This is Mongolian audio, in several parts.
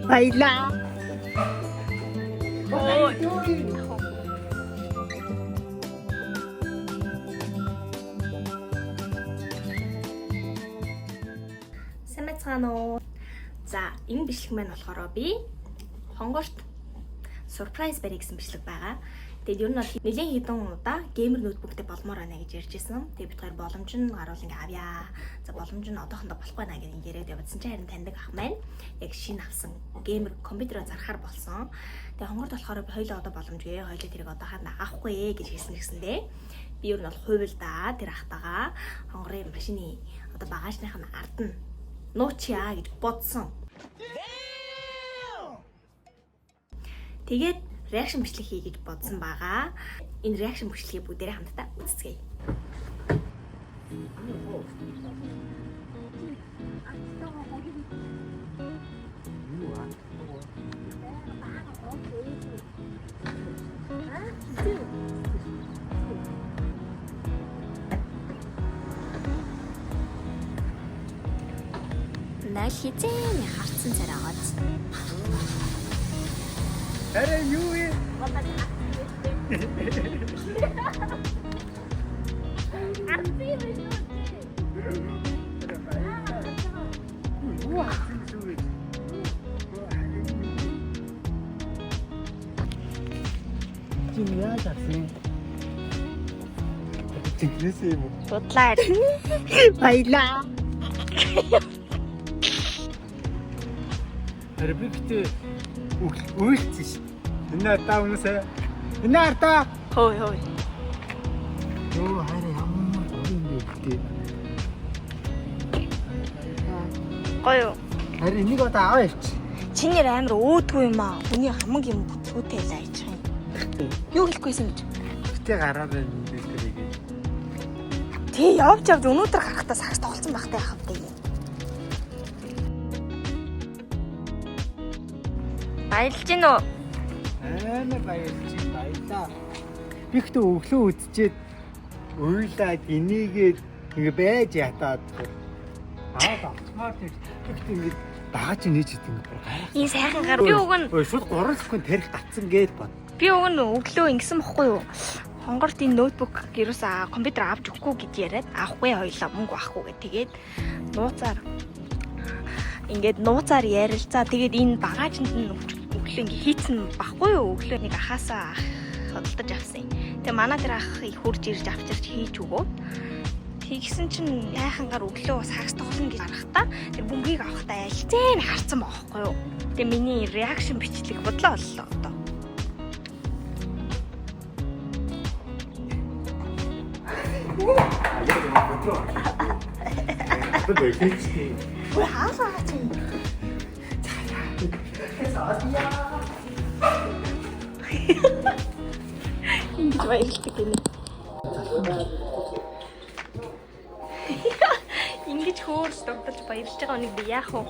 Баялаа. Самцгаано. За, энэ бичлэг маань болохоор би хонгорт surprise барь гэсэн бичлэг байгаа. Тэгээд ер нь бол нэлийн хэдэн удаа геймер ноутбуктэй болмоор байна гэж ярьж ирсэн. Тэгээд бид хоёр боломж нь гарвал ингээ авъя. За боломж нь одоохондоо болохгүй наа гэж яриад явдсан чинь харин таньдаг ах маань яг шинэ авсан геймер компьютероо зархаар болсон. Тэгээд хонгорт болохоор би хоёлоо одоо боломжгүй. Хоёлоо тэрийг одоохонд авахгүй гэж хэлсэн гэсэндээ би ер нь бол хувилдаа тэр ахтагаа хонгорын машины одоо багажных нь ард нь нуучья гэж бодсон. Тэгээд реакшн бичлэг хий гэж бодсон байгаа. Энэ реакшн бичлэгийг бүгдээрээ хамтдаа үзцгээе. Найл хизээний харцсан царайгааз. Арай юу вэ? Чи яаж авсан? Тэгнэсээ юм. Бодлаа. Баялаа. Арбигт үйлчиш. Энэ та хүмүүсээ. Энэ арта. Хой хой. Юу хараа ямар юм бэ гэдэг. Гоё. Харин энийг одоо аваа явчих. Чиний амар өөдгүй юм аа. Хүний хамаг юм бүтгэвтэй л айж байгаа юм. Юу хэлэхгүйсэн гэж. Гэтэ гараа байна тэрийг. Тэ явж өнөөдөр гарахтаа сагс тоглосон байх таа хавтай юм. Баялж гин үү? Амар баялаа. Би ихтэй өглөө үдчихэд уйлаад энийгээд ингээ байж ятаад. Авцмаар тийм ихтэй ингээ багаж нээж идэв ингээ. Энэ сайхан гар. Би уг нь шууд 3 секунд тарих татсан гээд бод. би уг нь өглөө ингэсэн бохгүй юу? Хонгорт энэ ноутбук гэрээс компьютер авч өгөхгүй гэж яриад авахгүй хоёлаа мөнгө авахгүй гэ. Тэгээд нууцаар ярилцаа. Тэгээд энэ багажинд нь өглөө ингээ хийцэн баггүй юу? Өглөө нэг ахаасаа хөдөлж авсан. Тэгээ манай тэр ах их хурж ирж авчирч хийж өгөө. Тэгсэн чинь яахангаар өглөө сагс тоглоно гэж гарахтаа тэр бөмбөгийг авахтаа альцэн харцсан байхгүй юу? Тэгээ миний реакшн бичлэг бодлоо боллоо одоо. Ой хаалгаа чи. Ингэж баярлдаг гинэ. Ингэж хөөрс догдож баярлж байгаа хүнийг би яах вэ?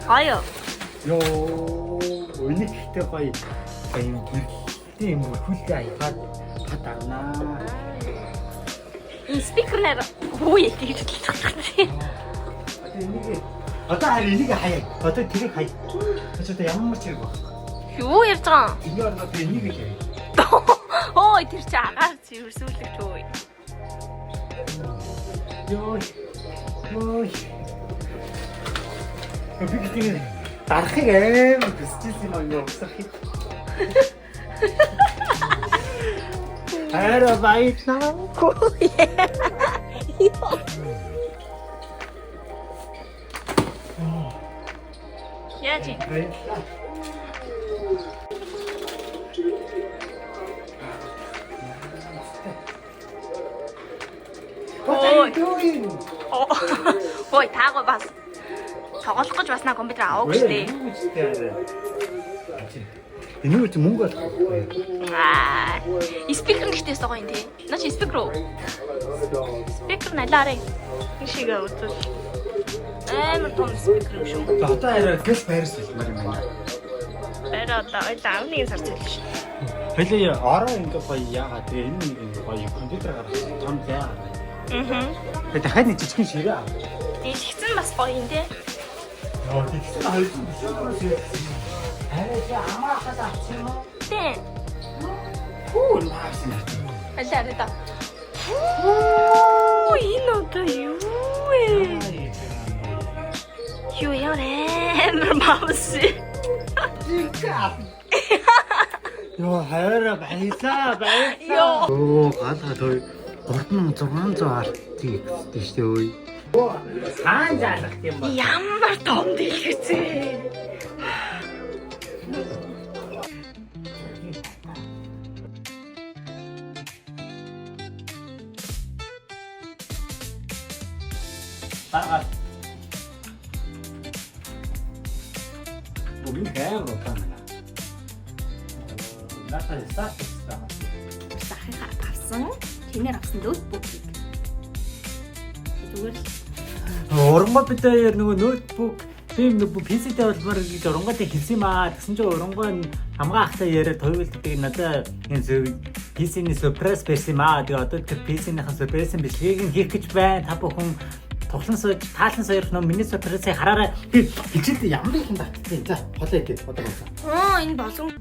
Хаяа. Йоо, үнийг ихтэй гоё. Ийм гэрэлтэй юм хүлээ аягаад татарнаа. Энэ спикерээр хөөе гэж хэлчихсэн. Одоо харин энийг хаяа. Одоо тэрийг хаяа. Одоо ямар ч хэрэг баг. Юу ярьж байгаа юм? Энэ орноо би энийг хаяа. Ой тэр чи агаар зүрсүүлэгч өө. Йоо. Ой. Би гэдэг дарахыг амар бистис юм аа явуулах хий. Ара баярлаа. Яаж юм? Ой таагаа бас тоглох гэж басна компьютер авах штэ. Энэ үү мөнгө болох. Аа. Спикер гэхтээс байгаа юм тий. Наа чи спикер үү? Спикер налаарэ. Ишигээ үзүүл. Амар том спикер юм шүү. Одоо арай гэс байрс хэлмээр юм байна. Арай одоо авны сар цэлж шүү. Хэлээ ороо ингээ гоё яагаад тэгээ энэ нэг гоё компьютер гаргасан том яагаад. Тэгээд дахиад нэг жижигхэн ширээ авах. Дэлгэцэн бас гоё юм тий. Яа, тэгсэн хоёрын бишээ. Арай амаахад авчих юм уу? Тий. Хүү наас юм. Алаа арайда. Оо энэ одоо юу вэ? Юу яа маус. Йоо, хайраа баялаа. Йоо. Оо, гаалгаа той 3600 артик тийш дээ. Оо, хаан заалах юм ба. Ямар том дэлгэцэн. Аа. Бүгд хайр утана. Натаа статистика. Сахихаа авсан. Чинээр авсан ноутбукийг. Зүгээр л Оронгоо бид хоёр нөгөө ноутбук тийм нөгөө PC-тэй болмоор гэж оронгоотой хэлсэн юм аа. Тэгсэн чинь оронгоо хамгаа ахтай яриад тойлдог надад энэ PC-ний surprise байсан юм аа. Тэгээ одоо тэр PC-ийнхэн surprise бичлэгийг нь хийх гэж байна. Та бүхэн тоглон сууж таалан сойрох нөө миний surprise-ыг хараарай. Хилчээд ямар их юм баттай. За, холоо идэх. Одоо болсон. энэ болон